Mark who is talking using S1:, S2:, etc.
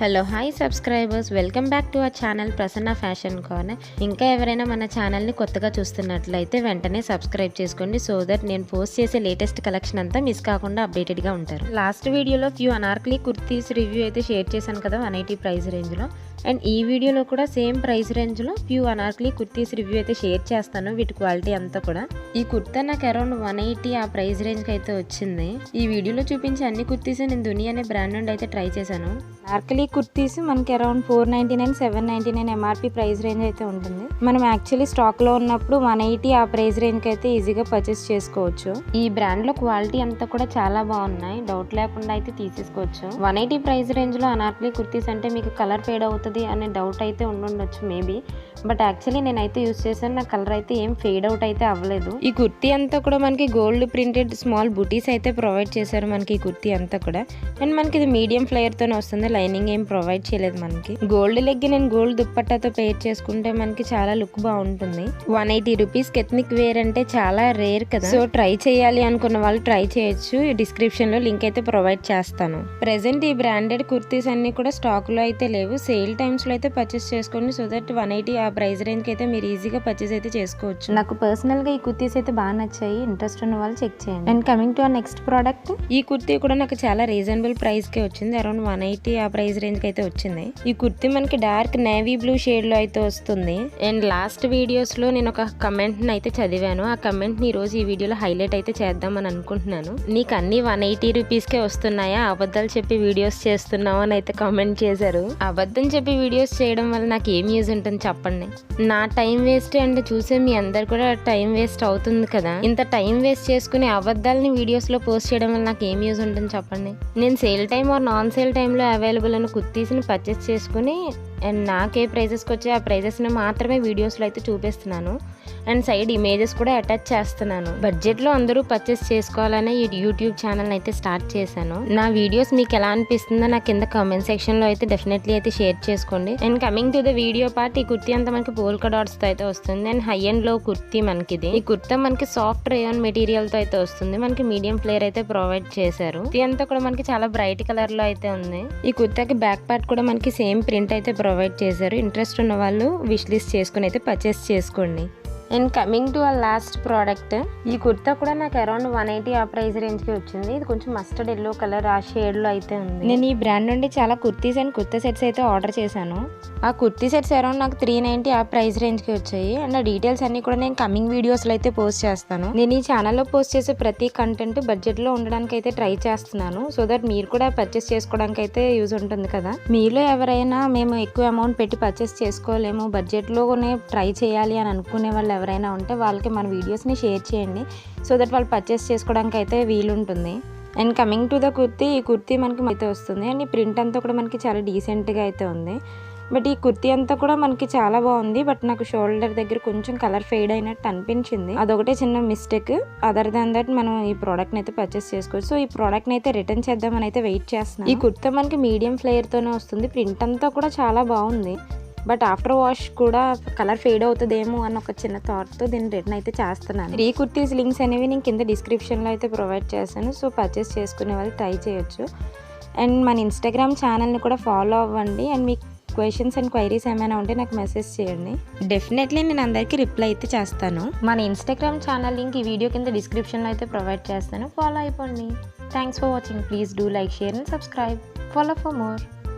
S1: Hello hi subscribers, welcome back to our channel Prasanna fashion corner. ఇంకా ఎవరైనా మన ఛానల్ని కొత్తగా చూస్తున్నట్లయితే వెంటనే సబ్స్క్రైబ్ చేసుకోండి, సో దట్ నేను పోస్ట్ చేసే లేటెస్ట్ కలెక్షన్ అంతా మిస్ కాకుండా అప్డేటెడ్గా ఉంటారు. లాస్ట్ వీడియోలో ఫ్యూ అనార్కలి కుర్తీస్ రివ్యూ అయితే షేర్ చేశాను కదా 180 ప్రైస్ రేంజ్లో. అండ్ ఈ వీడియోలో కూడా సేమ్ ప్రైస్ రేంజ్లో ఫ్యూ అనార్కలి కుర్తీస్ రివ్యూ అయితే షేర్ చేస్తాను. వీటి క్వాలిటీ అంతా కూడా. ఈ కుర్తా నాకు అరౌండ్ 180 ఆ ప్రైస్ రేంజ్కి అయితే వచ్చింది. ఈ వీడియోలో చూపించే అన్ని కుర్తీస్ నేను దునియా అనే బ్రాండ్ నుండి అయితే ట్రై చేశాను. అనార్కలి కుర్తీస్ మనకి అరౌండ్ 499 799 ఎంఆర్పి ప్రైస్ రేంజ్ అయితే ఉంటుంది. మనం యాక్చువల్లీ స్టాక్ లో ఉన్నప్పుడు 180 ఆ ప్రైస్ రేంజ్ కి అయితే ఈజీగా పర్చేస్ చేసుకోవచ్చు. ఈ బ్రాండ్ లో క్వాలిటీ అంతా కూడా చాలా బాగున్నాయి, డౌట్ లేకుండా అయితే తీసేసుకోవచ్చు. 180 ప్రైస్ రేంజ్ లో అనార్కలి కుర్తీస్ అంటే మీకు కలర్ ఫేడ్ అవుతుంది అనే డౌట్ అయితే ఉండొచ్చు మేబీ, బట్ యాక్చువల్లీ నేనైతే యూస్ చేశాను, నా కలర్ అయితే ఏం ఫేడ్ అవుట్ అయితే అవ్వలేదు. ఈ కుర్తీ అంతా కూడా మనకి గోల్డ్ ప్రింటెడ్ స్మాల్ బుటీస్ అయితే ప్రొవైడ్ చేశారు మనకి ఈ కుర్తీ అంతా కూడా. అండ్ మనకి ఇది మీడియం ఫ్లేయర్ తోనే వస్తుంది, లైనింగ్ ఏం ప్రొవైడ్ చేయలేదు మనకి. గోల్డ్ లెగ్గి నేను గోల్డ్ దుప్పట్టాతో పేర్ చేసుకుంటే మనకి చాలా లుక్ బాగుంటుంది. 180 రూపీస్ ఎథ్నిక్ వేర్ అంటే చాలా రేర్ కదా, సో ట్రై చేయాలి అనుకున్న వాళ్ళు ట్రై చేయొచ్చు. డిస్క్రిప్షన్ లో లింక్ అయితే ప్రొవైడ్ చేస్తాను. ప్రెసెంట్ ఈ బ్రాండెడ్ కుర్తీస్ అన్ని కూడా స్టాక్ లో అయితే లేవు, సేల్ టైమ్స్ లో అయితే పర్చేస్ చేసుకోండి, సో దట్ 180 ఆ ప్రైస్ రేంజ్ కి అయితే మీరు ఈజీగా పర్చేస్ అయితే చేసుకోవచ్చు. నాకు పర్సనల్ గా ఈ కుర్తీస్ అయితే బాగా నచ్చాయి, ఇంట్రెస్ట్ ఉన్న వాళ్ళు చెక్ చేయండి. And coming to next product, ఈ కుర్తీ కూడా నాకు చాలా రీజనబుల్ ప్రైస్ కే వచ్చింది, అరౌండ్ 180 ఆ ప్రైస్ రేంజ్ కి అయితే వచ్చింది. ఈ కుర్తీ మనకి డార్క్ నేవీ బ్లూ షేడ్ లో అయితే వస్తుంది. అండ్ లాస్ట్ వీడియోస్ లో నేను ఒక కమెంట్ ని అయితే చదివాను, ఆ కమెంట్ ని ఈ రోజు ఈ వీడియోలో హైలైట్ అయితే చేద్దామని అనుకుంటున్నాను. నీకు అన్ని 180 రూపీస్ కే వస్తున్నాయా, అబద్ధాలు చెప్పి వీడియోస్ చేస్తున్నావు అని అయితే కామెంట్ చేశారు. అబద్ధం చెప్పి వీడియోస్ చేయడం వల్ల నాకు ఏం యూజ్ ఉంటుంది చెప్పండి. నా టైం వేస్ట్ అండ్ చూసే మీ అందరు కూడా టైం వేస్ట్ అవుతుంది కదా. ఇంత టైం వేస్ట్ చేసుకుని అబద్ధాలని వీడియోస్ లో పోస్ట్ చేయడం వల్ల నాకు ఏం యూజ్ ఉంటుంది చెప్పండి. నేను sale time or non sale టైంలో అవైలబుల్ అయిన కుర్తీస్ని పర్చేస్ చేసుకుని అండ్ నాకే ప్రైజెస్కి వచ్చే ఆ ప్రైజెస్ని మాత్రమే వీడియోస్లో అయితే చూపిస్తున్నాను. అండ్ సైడ్ ఇమేజెస్ కూడా అటాచ్ చేస్తున్నాను. బడ్జెట్లో అందరూ పర్చేస్ చేసుకోవాలనే ఈ యూట్యూబ్ ఛానల్ అయితే స్టార్ట్ చేశాను. నా వీడియోస్ మీకు ఎలా అనిపిస్తుందో నాకు కింద కామెంట్ సెక్షన్లో అయితే డెఫినెట్లీ అయితే షేర్ చేసుకోండి. And coming to the video part, ఈ కుర్తీ అంతా మనకి పోల్కా డాట్స్తో అయితే వస్తుంది. అండ్ హై అండ్ లో కుర్తీ మనకి ఇది. ఈ కుర్తా మనకి సాఫ్ట్ రేయాన్ మెటీరియల్తో అయితే వస్తుంది, మనకి మీడియం ఫ్లేర్ అయితే ప్రొవైడ్ చేశారు. ఇది అంతా కూడా మనకి చాలా బ్రైట్ కలర్లో అయితే ఉంది. ఈ కుర్తాకి బ్యాక్ పార్ట్ కూడా మనకి సేమ్ ప్రింట్ అయితే ప్రొవైడ్ చేశారు. ఇంట్రెస్ట్ ఉన్న వాళ్ళు విష్ లిస్ట్ చేసుకుని అయితే పర్చేస్ చేసుకోండి. అండ్ కమింగ్ టు ఆ లాస్ట్ ప్రోడక్ట్, ఈ కుర్తా కూడా నాకు అరౌండ్ 180 ఆ ప్రైస్ రేంజ్ కి వచ్చింది. ఇది కొంచెం మస్టర్డ్ ఎల్లో కలర్ ఆ షేడ్ లో అయితే ఉంది. నేను ఈ బ్రాండ్ నుండి చాలా కుర్తీస్ అండ్ కుర్తా సెట్స్ అయితే ఆర్డర్ చేశాను. ఆ కుర్తీ సెట్స్ అరౌండ్ నాకు 390 ఆ ప్రైస్ రేంజ్ కి వచ్చాయి. అండ్ ఆ డీటెయిల్స్ అన్ని కూడా నేను కమింగ్ వీడియోస్ లో అయితే పోస్ట్ చేస్తాను. నేను ఈ ఛానల్లో పోస్ట్ చేసే ప్రతి కంటెంట్ బడ్జెట్ లో ఉండడానికి అయితే ట్రై చేస్తున్నాను, సో దట్ మీరు కూడా పర్చేస్ చేసుకోవడానికి అయితే యూజ్ ఉంటుంది కదా. మీలో ఎవరైనా మేము ఎక్కువ అమౌంట్ పెట్టి పర్చేస్ చేసుకోలేము, బడ్జెట్ లోనే ట్రై చేయాలి అని అనుకునే వాళ్ళు ఎవరైనా ఉంటే వాళ్ళకి మన వీడియోస్ని షేర్ చేయండి, సో దట్ వాళ్ళు పర్చేస్ చేసుకోవడానికి అయితే వీలుంటుంది. And coming to the kurti, ఈ కుర్తీ మనకి అయితే వస్తుంది. అండ్ ఈ ప్రింట్ అంతా కూడా మనకి చాలా డీసెంట్గా అయితే ఉంది. బట్ ఈ కుర్తీ అంతా కూడా మనకి చాలా బాగుంది, బట్ నాకు షోల్డర్ దగ్గర కొంచెం కలర్ ఫేడ్ అయినట్టు అనిపించింది, అదొకటే చిన్న మిస్టేక్. అదర్ దాన్ దట్ మనం ఈ ప్రోడక్ట్ని అయితే పర్చేస్ చేసుకోవచ్చు. సో ఈ ప్రోడక్ట్ని అయితే రిటర్న్ చేద్దామని అయితే వెయిట్ చేస్తున్నాను. ఈ కుర్తా మనకి మీడియం ఫ్లేయర్తోనే వస్తుంది, ప్రింట్ అంతా కూడా చాలా బాగుంది, బట్ ఆఫ్టర్ వాష్ కూడా కలర్ ఫేడ్ అవుతుందేమో అని ఒక చిన్న థాట్తో దీన్ని రిటర్న్ అయితే చేస్తున్నాను. ఈ కుర్తీస్ లింక్స్ అనేవి నేను కింద డిస్క్రిప్షన్లో అయితే ప్రొవైడ్ చేస్తాను, సో పర్చేస్ చేసుకునే వాళ్ళు ట్రై చేయొచ్చు. అండ్ మన ఇన్స్టాగ్రామ్ ఛానల్ని కూడా ఫాలో అవ్వండి. అండ్ మీకు క్వశ్చన్స్ అండ్ క్వైరీస్ ఏమైనా ఉంటే నాకు మెసేజ్ చేయండి, డెఫినెట్లీ నేను అందరికీ రిప్లై అయితే చేస్తాను. మన ఇన్స్టాగ్రామ్ ఛానల్ లింక్ ఈ వీడియో కింద డిస్క్రిప్షన్లో అయితే ప్రొవైడ్ చేస్తాను, ఫాలో అయిపోండి. Thanks for watching. Please do like, share and subscribe. Follow for more.